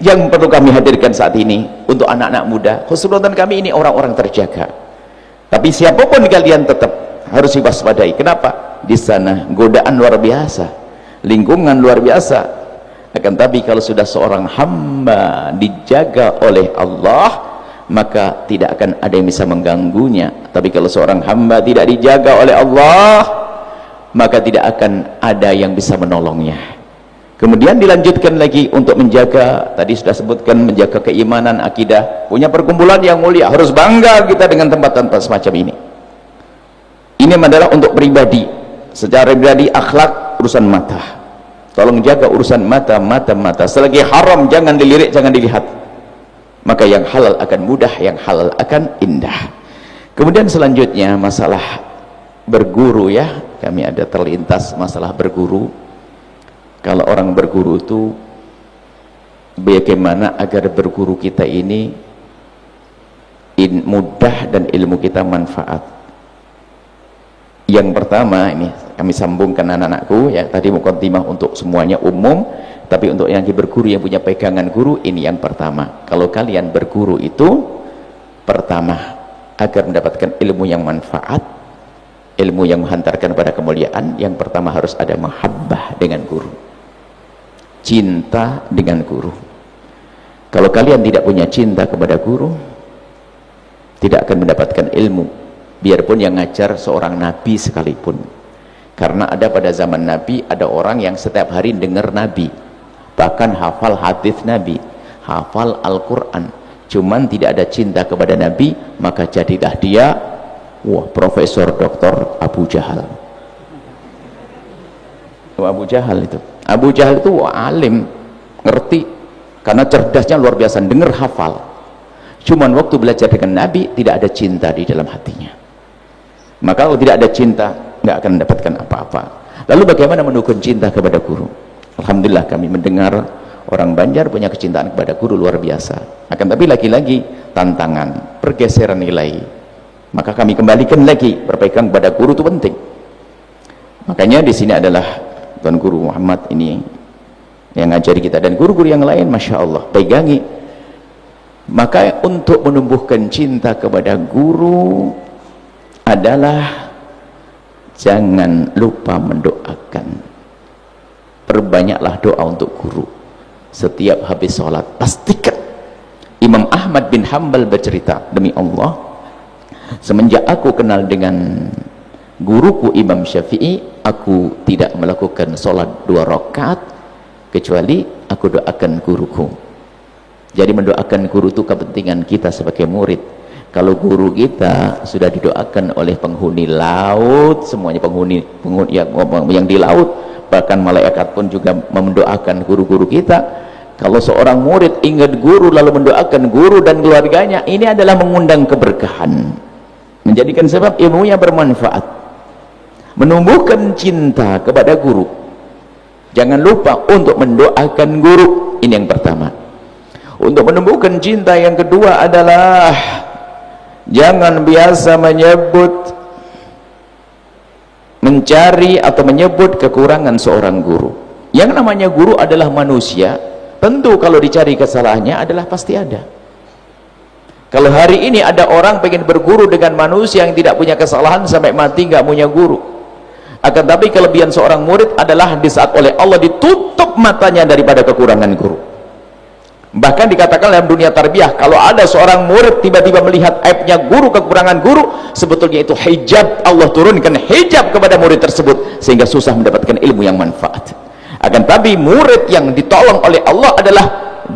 yang perlu kami hadirkan saat ini untuk anak-anak muda. Khususnya kami ini orang-orang terjaga. Tapi siapapun kalian tetap harus diwaspadai. Kenapa? Di sana godaan luar biasa, lingkungan luar biasa. Akan tapi kalau sudah seorang hamba dijaga oleh Allah, maka tidak akan ada yang bisa mengganggunya. Tapi kalau seorang hamba tidak dijaga oleh Allah, maka tidak akan ada yang bisa menolongnya. Kemudian dilanjutkan lagi untuk menjaga, tadi sudah sebutkan, menjaga keimanan, akidah, punya perkumpulan yang mulia. Harus bangga kita dengan tempat-tempat semacam ini. Ini adalah untuk pribadi, secara pribadi, akhlak, urusan mata. Tolong jaga urusan mata. Selagi haram jangan dilirik, jangan dilihat, maka yang halal akan mudah, yang halal akan indah. Kemudian selanjutnya masalah berguru, ya, kami ada terlintas masalah berguru. Kalau orang berguru itu bagaimana agar berguru kita ini mudah dan ilmu kita manfaat. Yang pertama, ini kami sambungkan anak-anakku, ya, tadi muqaddimah untuk semuanya umum, tapi untuk yang berguru, yang punya pegangan guru, ini yang pertama. Kalau kalian berguru itu pertama, agar mendapatkan ilmu yang manfaat, ilmu yang menghantarkan pada kemuliaan, yang pertama harus ada mahabbah dengan guru, cinta dengan guru. Kalau kalian tidak punya cinta kepada guru, tidak akan mendapatkan ilmu, biarpun yang ngajar seorang nabi sekalipun. Karena ada pada zaman nabi, ada orang yang setiap hari dengar nabi, bahkan hafal hadis nabi, hafal Al-Quran, cuman tidak ada cinta kepada nabi, maka jadilah dia Profesor Dr. Abu Jahal. Abu Jahal itu alim, ngerti, karena cerdasnya luar biasa, dengar hafal, cuman waktu belajar dengan nabi tidak ada cinta di dalam hatinya. Maka kalau tidak ada cinta, nggak akan mendapatkan apa-apa. Lalu bagaimana menukar cinta kepada guru? Alhamdulillah kami mendengar orang Banjar punya kecintaan kepada guru luar biasa. Akan tapi lagi-lagi tantangan, pergeseran nilai. Maka kami kembalikan lagi, berpegang pada guru itu penting. Makanya di sini adalah Tuan Guru Muhammad ini yang ngajari kita, dan guru-guru yang lain, Masya Allah, pegangi. Maka untuk menumbuhkan cinta kepada guru adalah jangan lupa mendoakan. Perbanyaklah doa untuk guru. Setiap habis sholat pastikan. Imam Ahmad bin Hanbal bercerita, demi Allah, semenjak aku kenal dengan guruku Imam Syafi'i, aku tidak melakukan sholat 2 rakaat kecuali aku doakan guruku. Jadi mendoakan guru itu kepentingan kita sebagai murid. Kalau guru kita sudah didoakan oleh penghuni laut, semuanya penghuni yang di laut, bahkan malaikat pun juga mendoakan guru-guru kita. Kalau seorang murid ingat guru lalu mendoakan guru dan keluarganya, ini adalah mengundang keberkahan, menjadikan sebab ilmunya bermanfaat, menumbuhkan cinta kepada guru. Jangan lupa untuk mendoakan guru, ini yang pertama. Untuk menumbuhkan cinta yang kedua adalah jangan biasa mencari atau menyebut kekurangan seorang guru. Yang namanya guru adalah manusia, tentu kalau dicari kesalahannya adalah pasti ada. Kalau hari ini ada orang pengen berguru dengan manusia yang tidak punya kesalahan, sampai mati nggak punya guru. Akan tapi kelebihan seorang murid adalah di saat oleh Allah ditutup matanya daripada kekurangan guru. Bahkan dikatakan dalam dunia tarbiyah, kalau ada seorang murid tiba-tiba melihat aibnya guru, kekurangan guru, sebetulnya itu hijab. Allah turunkan hijab kepada murid tersebut sehingga susah mendapatkan ilmu yang manfaat. Akan tapi murid yang ditolong oleh Allah adalah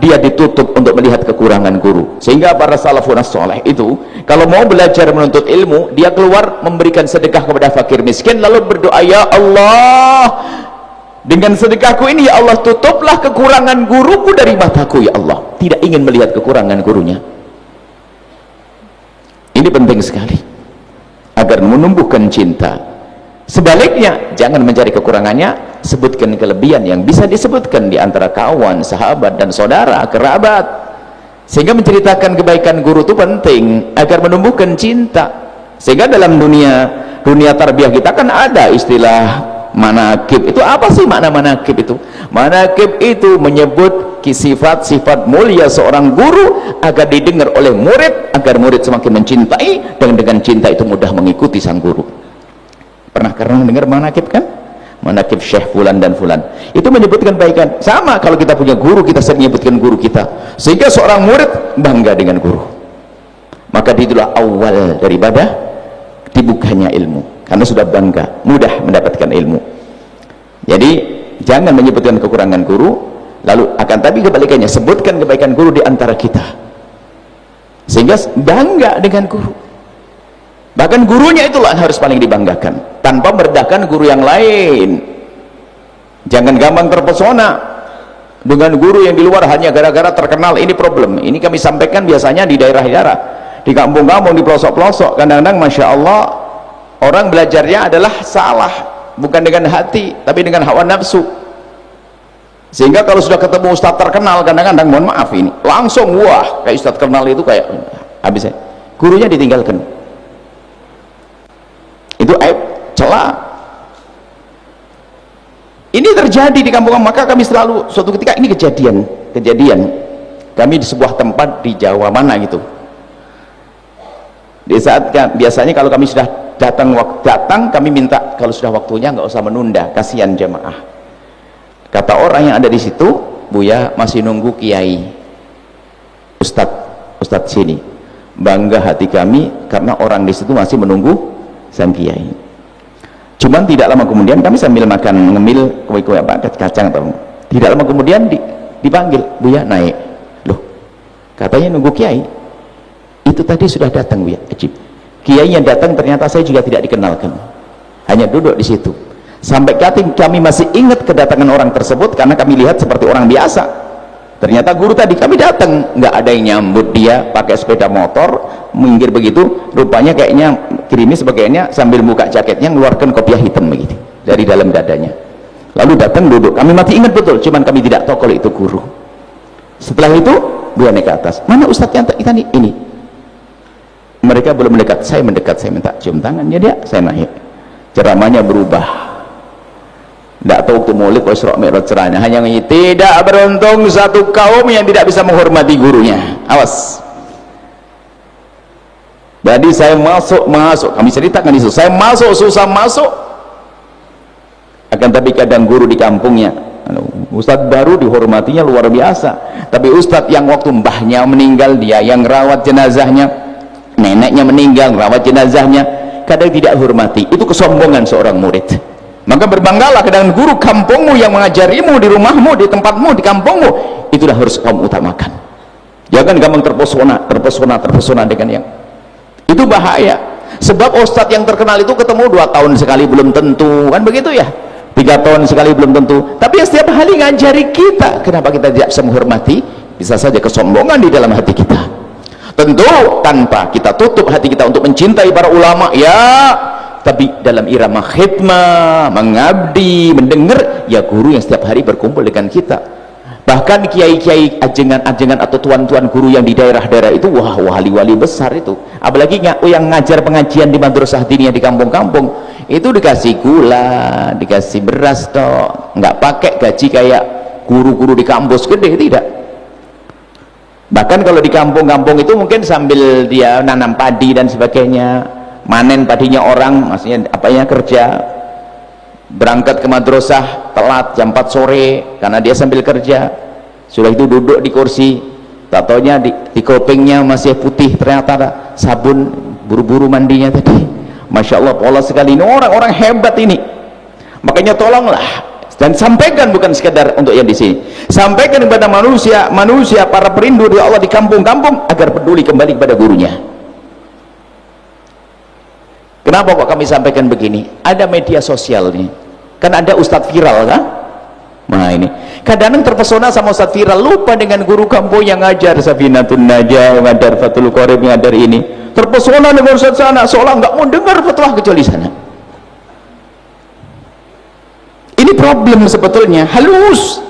dia ditutup untuk melihat kekurangan guru. Sehingga para salafun saleh itu kalau mau belajar menuntut ilmu, dia keluar memberikan sedekah kepada fakir miskin, lalu berdoa, ya Allah, dengan sedekahku ini ya Allah, tutuplah kekurangan guruku dari mataku ya Allah. Tidak ingin melihat kekurangan gurunya. Ini penting sekali agar menumbuhkan cinta. Sebaliknya, jangan mencari kekurangannya, sebutkan kelebihan yang bisa disebutkan di antara kawan, sahabat dan saudara, kerabat. Sehingga menceritakan kebaikan guru itu penting agar menumbuhkan cinta. Sehingga dalam dunia tarbiyah kita kan ada istilah manakib. Itu apa sih makna manakib itu? Manakib itu menyebut sifat-sifat mulia seorang guru agar didengar oleh murid, agar murid semakin mencintai, dan dengan cinta itu mudah mengikuti sang guru. Pernah dengar manakib kan? Manakib Syekh Fulan dan Fulan itu menyebutkan kebaikan. Sama kalau kita punya guru, kita sering menyebutkan guru kita, sehingga seorang murid bangga dengan guru. Maka itulah awal daripada dibukanya ilmu, karena sudah bangga, mudah mendapatkan ilmu. Jadi jangan menyebutkan kekurangan guru, lalu akan tapi kebalikannya, sebutkan kebaikan guru di antara kita, sehingga bangga dengan guru. Bahkan gurunya itulah yang harus paling dibanggakan, tanpa merendahkan guru yang lain. Jangan gampang terpesona dengan guru yang di luar hanya gara-gara terkenal. Ini problem, ini kami sampaikan biasanya di daerah-daerah, di kampung-kampung, di pelosok-pelosok. Kadang-kadang Masya Allah, orang belajarnya adalah salah, bukan dengan hati tapi dengan hawa nafsu. Sehingga kalau sudah ketemu ustadz terkenal, kadang-kadang mohon maaf ini langsung wah, kayak ustadz terkenal itu kayak habisnya gurunya ditinggalkan. Itu aib, celah. Ini terjadi di kampung. Maka kami selalu, suatu ketika ini kejadian kami di sebuah tempat di Jawa mana gitu, di saat biasanya kalau kami sudah datang kami minta kalau sudah waktunya nggak usah menunda, kasihan jemaah. Kata orang yang ada di situ, Buya masih nunggu kiai, ustadz sini. Bangga hati kami karena orang di situ masih menunggu sang kiai. Cuman tidak lama kemudian kami sambil makan ngemil kue-kue kacang atau tidak lama kemudian dipanggil, Buya naik. Loh, katanya nunggu kiai. Itu tadi sudah datang, Buya. Ajib. Kiai yang datang ternyata saya juga tidak dikenalkan, hanya duduk di situ. Sampai kami masih ingat kedatangan orang tersebut karena kami lihat seperti orang biasa. Ternyata guru tadi, kami datang nggak ada yang nyambut dia, pakai sepeda motor minggir begitu, rupanya kayaknya krimis sebagainya, sambil buka jaketnya ngeluarkan kopiah hitam begitu dari dalam dadanya, lalu datang duduk. Kami masih ingat betul, cuman kami tidak tahu kalau itu guru. Setelah itu Buya naik ke atas, mana ustadz yang tadi ini? Mereka belum mendekat, saya mendekat, saya minta cium tangannya dia, saya naik. Ceramahnya berubah. Tidak tahu waktu Maulid Isra Mi'raj ceramahnya hanya ini, tidak beruntung satu kaum yang tidak bisa menghormati gurunya. Awas. Jadi saya masuk, kami ceritakan itu, saya masuk, susah masuk. Akan tapi kadang guru di kampungnya, ustadz baru dihormatinya luar biasa, tapi ustadz yang waktu mbahnya meninggal, dia yang rawat jenazahnya, neneknya meninggal, rawat jenazahnya, kadang tidak hormati. Itu kesombongan seorang murid. Maka berbanggalah dengan guru kampungmu yang mengajarimu di rumahmu, di tempatmu, di kampungmu. Itulah harus kamu utamakan. Jangan gampang terpesona dengan yang itu, bahaya. Sebab ustadz yang terkenal itu ketemu 2 tahun sekali belum tentu, kan begitu ya, 3 tahun sekali belum tentu. Tapi setiap hari ngajari kita, kenapa kita tidak bisa menghormati? Bisa saja kesombongan di dalam hati kita. Tentu tanpa kita tutup hati kita untuk mencintai para ulama, ya, tapi dalam irama khidmah, mengabdi, mendengar, ya guru yang setiap hari berkumpul dengan kita. Bahkan kiai-kiai ajengan atau tuan-tuan guru yang di daerah-daerah itu, wah, wali-wali besar itu. Apalagi yang ngajar pengajian di madrasah diniyah di kampung-kampung, itu dikasih gula, dikasih beras toh, nggak pakai gaji kayak guru-guru di kampus gede, tidak. Bahkan kalau di kampung-kampung itu mungkin sambil dia nanam padi dan sebagainya, manen padinya orang, maksudnya kerja, berangkat ke madrasah telat jam 4 sore karena dia sambil kerja, Sudah itu duduk di kursi, tak taunya di kopengnya masih putih, ternyata ada sabun, buru-buru mandinya tadi. Masya Allah, pola sekali. Ini orang-orang hebat ini. Makanya tolonglah dan sampaikan, bukan sekadar untuk yang di sini, sampaikan kepada manusia para perindu di Allah di kampung-kampung agar peduli kembali kepada gurunya. Kenapa kok kami sampaikan begini? Ada media sosial nih, kan ada ustadz viral kan? Nah ini kadang-kadang terpesona sama ustadz viral, lupa dengan guru kampung yang ngajar Safinatun Najah, yang ngajar Fathul Qorib, yang ngajar ini, terpesona dengan ustadz sana, seolah nggak mau dengar fatwa kecuali sana. Ini problem sebetulnya, halus.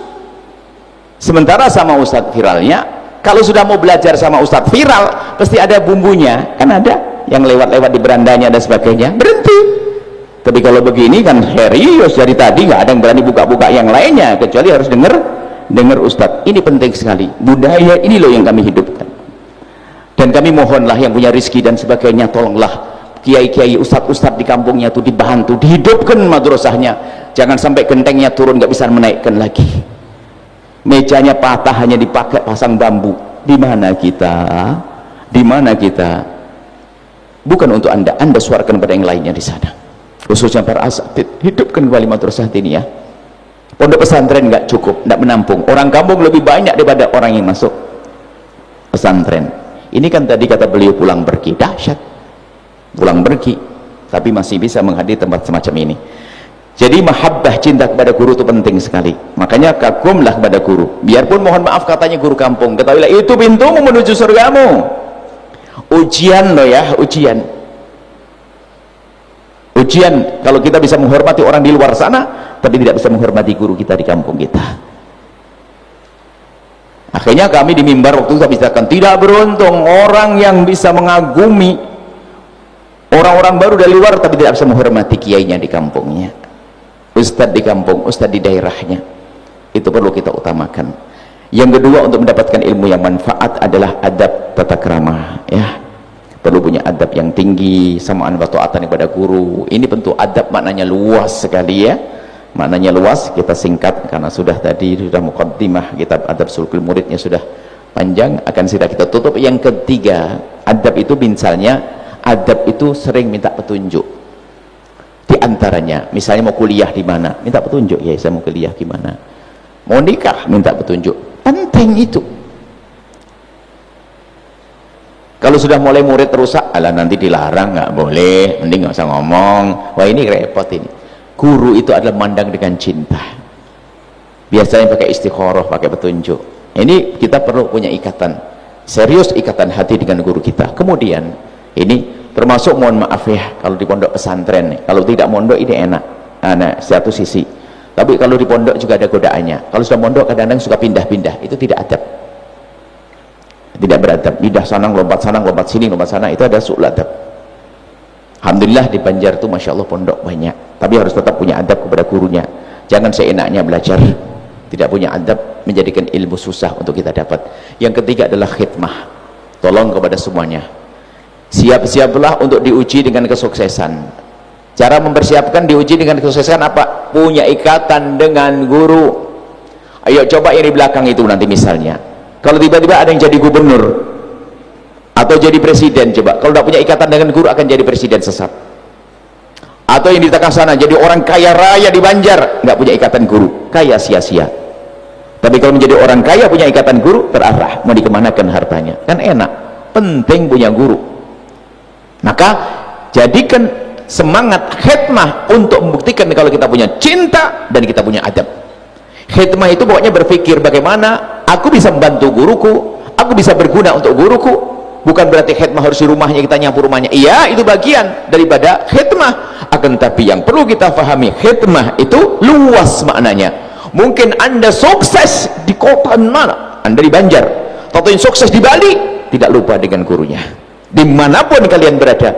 Sementara sama ustadz viralnya, kalau sudah mau belajar sama ustadz viral pasti ada bumbunya, kan ada yang lewat-lewat di berandanya dan sebagainya, berhenti. Tapi kalau begini kan serius, dari tadi nggak ada yang berani buka-buka yang lainnya kecuali harus dengar ustadz. Ini penting sekali, budaya ini loh yang kami hidupkan. Dan kami mohonlah yang punya rizki dan sebagainya, tolonglah kiai-kiai, ustadz-ustadz di kampungnya itu dibantu, dihidupkan madrasahnya. Jangan sampai gentengnya turun nggak bisa menaikkan lagi, mejanya patah hanya dipakai pasang bambu. Di mana kita? Di mana kita? Bukan untuk anda suarakan pada yang lainnya di sana, khususnya para asatid. Hidupkan kembali madrasah ini ya. Pondok pesantren nggak cukup, nggak menampung orang kampung, lebih banyak daripada orang yang masuk pesantren. Ini kan tadi kata beliau pulang pergi, dahsyat, pulang pergi tapi masih bisa menghadiri tempat semacam ini. Jadi mahabbah, cinta kepada guru itu penting sekali. Makanya kagumlah kepada guru, biarpun mohon maaf katanya guru kampung, ketahuilah itu pintumu menuju surgamu. Ujian loh ya, ujian kalau kita bisa menghormati orang di luar sana tapi tidak bisa menghormati guru kita di kampung kita. Akhirnya kami di mimbar waktu itu katakan, tidak beruntung orang yang bisa mengagumi orang-orang baru dari luar tapi tidak bisa menghormati kiainya di kampungnya, ustadz di kampung, ustadz di daerahnya. Itu perlu kita utamakan. Yang kedua, untuk mendapatkan ilmu yang manfaat adalah adab tata krama ya. Perlu punya adab yang tinggi, samaan wa ta'atan kepada guru. Ini bentuk adab, maknanya luas sekali ya, maknanya luas. Kita singkat karena sudah muqaddimah kitab adab sulukul muridnya sudah panjang, akan sudah kita tutup. Yang ketiga, adab itu misalnya, adab itu sering minta petunjuk. Di antaranya misalnya mau kuliah di mana, minta petunjuk, ya saya mau kuliah di mana. Mau nikah, minta petunjuk. Penting itu. Kalau sudah mulai murid rusak, alah nanti dilarang, nggak boleh, mending nggak usah ngomong. Wah ini repot ini. Guru itu adalah memandang dengan cinta. Biasanya pakai istikharah, pakai petunjuk. Ini kita perlu punya ikatan serius, ikatan hati dengan guru kita. Kemudian ini termasuk, mohon maaf ya, kalau di pondok pesantren, kalau tidak mondok ini enak, satu sisi. Tapi kalau di pondok juga ada godaannya. Kalau sudah mondok kadang-kadang suka pindah-pindah, itu tidak adab, tidak beradab. Pindah sana, lompat sini, lompat sana, itu ada su'ul adab. Alhamdulillah di Banjar itu Masya Allah pondok banyak, tapi harus tetap punya adab kepada gurunya. Jangan seenaknya belajar, tidak punya adab, menjadikan ilmu susah untuk kita dapat. Yang ketiga adalah khidmah. Tolong kepada semuanya, siap-siaplah untuk diuji dengan kesuksesan. Cara mempersiapkan diuji dengan kesuksesan apa? Punya ikatan dengan guru. Ayo coba yang di belakang itu nanti misalnya, kalau tiba-tiba ada yang jadi gubernur atau jadi presiden, coba kalau tidak punya ikatan dengan guru akan jadi presiden sesat. Atau yang di tengah sana jadi orang kaya raya di Banjar, nggak punya ikatan guru, kaya sia-sia. Tapi kalau menjadi orang kaya punya ikatan guru, terarah mau dikemanakan hartanya, kan enak. Penting punya guru. Maka jadikan semangat khidmah untuk membuktikan kalau kita punya cinta dan kita punya adab. Khidmah itu pokoknya berpikir bagaimana aku bisa membantu guruku, aku bisa berguna untuk guruku. Bukan berarti khidmah harus di rumahnya, kita nyapu rumahnya. Iya, itu bagian daripada khidmah. Akan tapi yang perlu kita pahami, khidmah itu luas maknanya. Mungkin anda sukses di kota mana, anda di Banjar, atau yang sukses di Bali, tidak lupa dengan gurunya. Dimanapun kalian berada,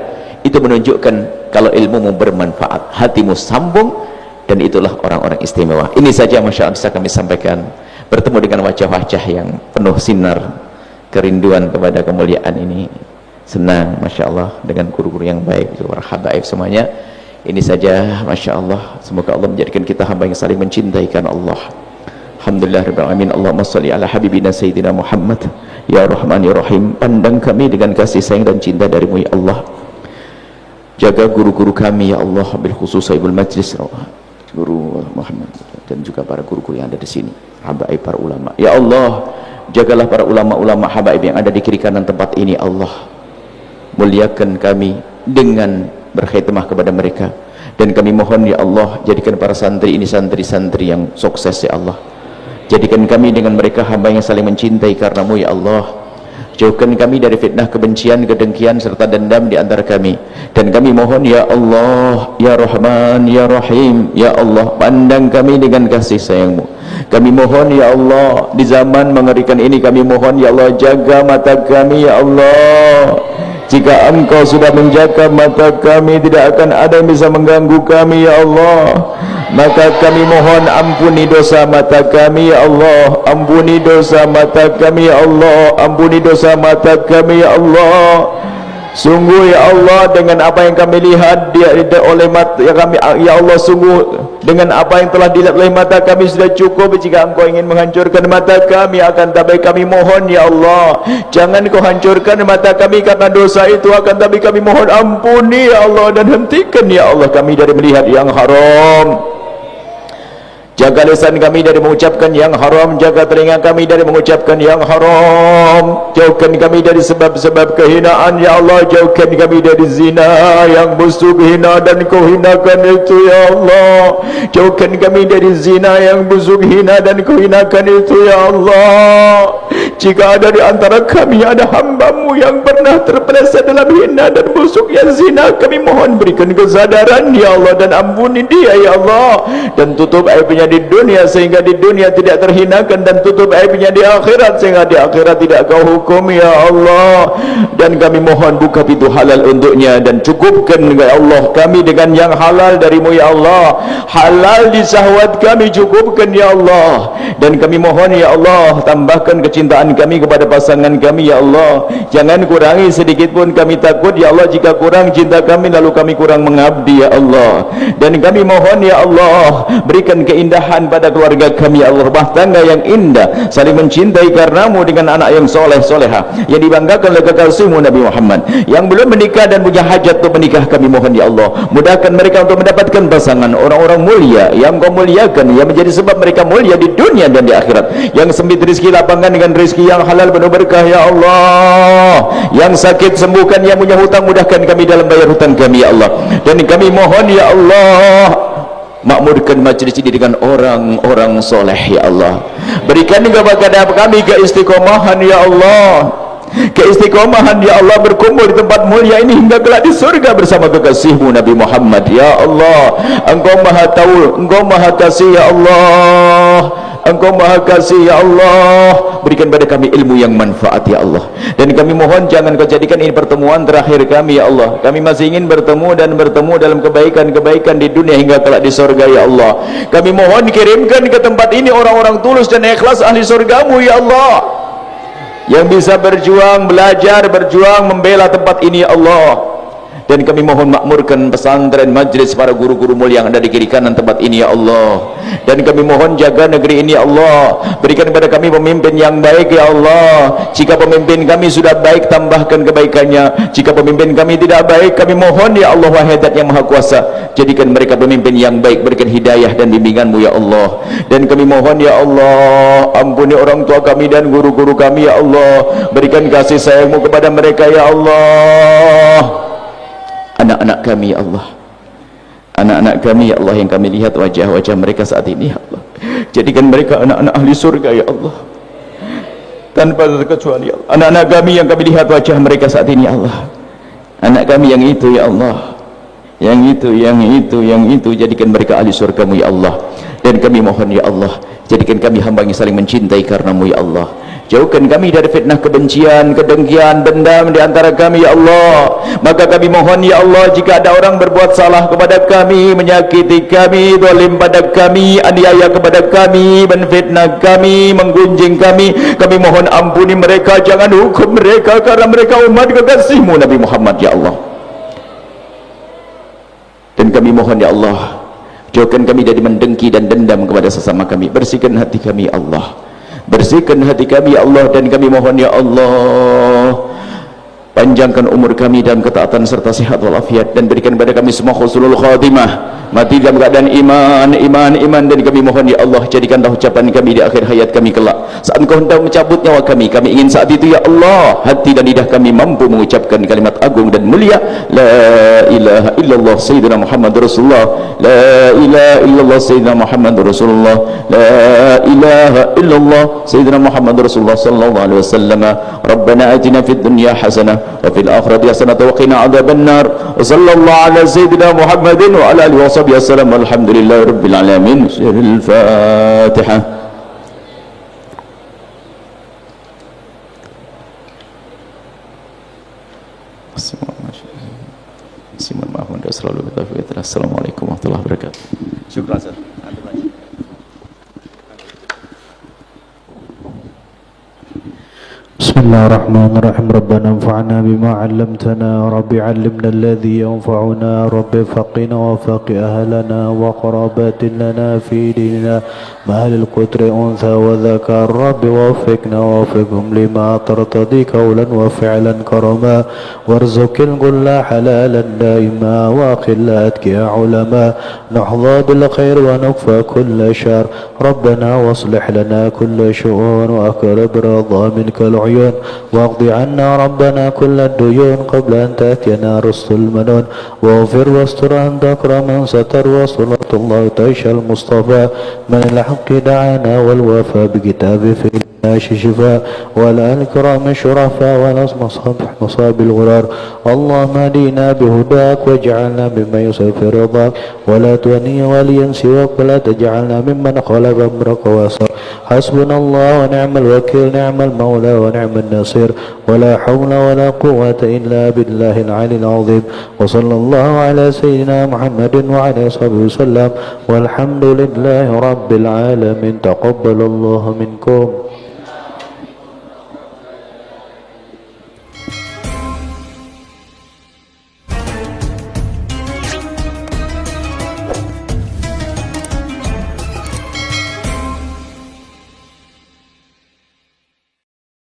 itu menunjukkan kalau ilmumu bermanfaat, hatimu sambung, dan itulah orang-orang istimewa. Ini saja Masya Allah bisa kami sampaikan. Bertemu dengan wajah-wajah yang penuh sinar kerinduan kepada kemuliaan ini, senang Masya Allah dengan guru-guru yang baik, para habaib semuanya. Ini saja Masya Allah. Semoga Allah menjadikan kita hamba yang saling mencintai karena Allah, Alhamdulillah rabbil alamin. Allahumma shalli ala habibina sayyidina Muhammad ya Rahman ya Rahim. Pandang kami dengan kasih sayang dan cinta darimu ya Allah. Jaga guru-guru kami ya Allah, bil khusus sahibul majlis Guru Muhammad dan juga para guru-guru yang ada di sini, habaib para ulama ya Allah. Jagalah para ulama-ulama habaib yang ada di kiri kanan tempat ini Allah. Muliakan kami dengan berkhidmah kepada mereka, dan kami mohon ya Allah, jadikan para santri ini santri-santri yang sukses ya Allah. Jadikan kami dengan mereka hamba yang saling mencintai karenamu ya Allah. Jauhkan kami dari fitnah, kebencian, kedengkian serta dendam di antara kami. Dan kami mohon ya Allah, ya Rahman, ya Rahim, ya Allah, pandang kami dengan kasih sayang-Mu. Kami mohon ya Allah, di zaman mengerikan ini kami mohon ya Allah, jaga mata kami ya Allah. Jika Engkau sudah menjaga mata kami, tidak akan ada yang bisa mengganggu kami ya Allah. Maka kami mohon ampuni dosa mata kami ya Allah, ampuni dosa mata kami ya Allah, ampuni dosa mata kami ya Allah. Sungguh ya Allah, dengan apa yang kami lihat oleh mata ya kami ya Allah, sungguh dengan apa yang telah dilihat oleh mata kami sudah cukup. Jika Engkau ingin menghancurkan mata kami, akan tapi kami mohon ya Allah, jangan Kau hancurkan mata kami karena dosa itu, akan tapi kami mohon ampuni ya Allah, dan hentikan ya Allah kami dari melihat yang haram. Jaga lisan kami dari mengucapkan yang haram, jaga telinga kami dari mengucapkan yang haram. Jauhkan kami dari sebab-sebab kehinaan ya Allah, jauhkan kami dari zina yang busuk, hina dan Kau hinakan itu ya Allah. Jauhkan kami dari zina yang busuk, hina dan Kau hinakan itu ya Allah. Jika ada di antara kami ada hamba-Mu yang pernah terpeleset dalam hina dan busuk yang zina, kami mohon berikan kesadaran ya Allah, dan ampuni dia ya Allah, dan tutup aibnya di dunia sehingga di dunia tidak terhinakan, dan tutup aibnya di akhirat sehingga di akhirat tidak Kau hukum ya Allah. Dan kami mohon buka pintu halal untuknya, dan cukupkan ya Allah kami dengan yang halal darimu ya Allah. Halal di syahwat kami cukupkan ya Allah. Dan kami mohon ya Allah, tambahkan kecintaan kami kepada pasangan kami ya Allah. Jangan kurangi sedikit pun, kami takut ya Allah jika kurang cinta kami lalu kami kurang mengabdi ya Allah. Dan kami mohon ya Allah, berikan keindahan pada keluarga kami ya Allah, rumah tangga yang indah, saling mencintai karenamu dengan anak yang soleh solehah yang dibanggakan oleh kekasihmu Nabi Muhammad. Yang belum menikah dan punya hajat untuk menikah, kami mohon ya Allah, mudahkan mereka untuk mendapatkan pasangan orang-orang mulia yang Kau muliakan, yang menjadi sebab mereka mulia di dunia dan di akhirat. Yang sempit rezeki, lapangkan dengan rezeki yang halal penuh berkah ya Allah. Yang sakit sembuhkan, yang punya hutang mudahkan kami dalam bayar hutang kami ya Allah. Dan kami mohon ya Allah, makmurkan majlis ini dengan orang-orang soleh ya Allah. Berikan kepada kami keistiqomahan ya Allah, keistiqomahan ya Allah, berkumpul di tempat mulia ini hingga kelak di surga bersama kekasihmu Nabi Muhammad ya Allah. Engkau maha tahu, Engkau maha kasih ya Allah, Engkau maha kasih ya Allah. Berikan pada kami ilmu yang manfaat ya Allah. Dan kami mohon jangan Kau jadikan ini pertemuan terakhir kami ya Allah. Kami masih ingin bertemu dan bertemu dalam kebaikan-kebaikan di dunia hingga kelak di surga ya Allah. Kami mohon kirimkan ke tempat ini orang-orang tulus dan ikhlas ahli surgamu ya Allah, yang bisa berjuang, belajar, berjuang, membela tempat ini ya Allah. Dan kami mohon makmurkan pesantren, majlis para guru-guru mulia yang ada di kiri kanan tempat ini ya Allah. Dan kami mohon jaga negeri ini ya Allah. Berikan kepada kami pemimpin yang baik ya Allah. Jika pemimpin kami sudah baik, tambahkan kebaikannya. Jika pemimpin kami tidak baik, kami mohon ya Allah wahidat yang maha kuasa, jadikan mereka pemimpin yang baik, berikan hidayah dan bimbingan-Mu ya Allah. Dan kami mohon ya Allah, ampuni orang tua kami dan guru-guru kami ya Allah. Berikan kasih sayang-Mu kepada mereka ya Allah. Anak-anak kami ya Allah, anak-anak kami ya Allah, yang kami lihat wajah-wajah mereka saat ini ya Allah, jadikan mereka anak-anak ahli surga ya Allah, tanpa terkecuali ya Allah. Anak-anak kami yang kami lihat wajah mereka saat ini ya Allah, anak kami yang itu ya Allah, yang itu, jadikan mereka ahli surga-Mu ya Allah. Dan kami mohon ya Allah, jadikan kami hamba yang saling mencintai karenamu ya Allah. Jauhkan kami dari fitnah, kebencian, kedengkian, dendam di antara kami ya Allah. Maka kami mohon ya Allah, jika ada orang berbuat salah kepada kami, menyakiti kami, zalim pada kami, aniaya kepada kami, menfitnah kami, menggunjing kami mohon ampuni mereka, jangan hukum mereka, karena mereka umat kekasih-Mu Nabi Muhammad ya Allah. Dan kami mohon ya Allah, Jauhkan kami dari mendengki dan dendam kepada sesama kami. Bersihkan hati kami, ya Allah. Bersihkan hati kami, ya Allah. Dan kami mohon, ya Allah, panjangkan umur kami dalam ketaatan serta sihat walafiat, dan berikan kepada kami semua husnul khatimah, mati dalam keadaan iman. Dan kami mohon, ya Allah, jadikanlah ucapan kami di akhir hayat kami kelak, saat Engkau hendak mencabut nyawa kami ingin saat itu, ya Allah, hati dan lidah kami mampu mengucapkan kalimat agung dan mulia, la ilaha illallah sayyidina Muhammad Rasulullah, la ilaha illallah sayyidina Muhammad Rasulullah, la ilaha illallah sayyidina Muhammad Rasulullah sallallahu alaihi wasallam. Rabbana atina fid dunya hasanah wa fil akhirati hasanah wa qina adzaban nar. Wa sallallahu ala sayyidina Muhammadin wa ala alihi wa sahbihi wasallam. Alhamdulillahi rabbil alamin. Al-Fatihah. Assalamualaikum warahmatullahi wabarakatuh. Syukran. بسم الله الرحمن الرحيم. ربنا انفعنا بما علمتنا، رب علمنا الذي ينفعنا، رب فقنا وفق أهلنا وقرابات لنا في ديننا مع أهل القدر أنثى وذكر، رب وفقنا ووفقهم لما ترتضي قولا وفعلا كرما، وارزق الكل حلالا دائما وخلاتك يا علماء، نحظى بالخير ونكفى كل شر، ربنا واصلح لنا كل شؤون وأقرب رضا منك العيون، واقض عنا ربنا كل الديون قبل أن تأتينا رسل المنون، واغفر واستر أنت أكرم من ستر، وصلاة الله تعيش المصطفى من الحق دعانا، والوفاء بكتابه في الناش شفاء، ولا الكرام شرفاء، ولا مصاب الغرار، اللهم اهدنا بهداك واجعلنا ممن يسر في رضاك، ولا توني وليا سواك، ولا تجعلنا ممن خالف أمرك وعصاك، حسبنا الله ونعم الوكيل، نعم المولى ونعم النصير، ولا حول ولا قوة إلا بالله العلي العظيم، وصلى الله على سيدنا محمد وعلى صحبه وسلم، والحمد لله رب العالمين. تقبل الله منكم.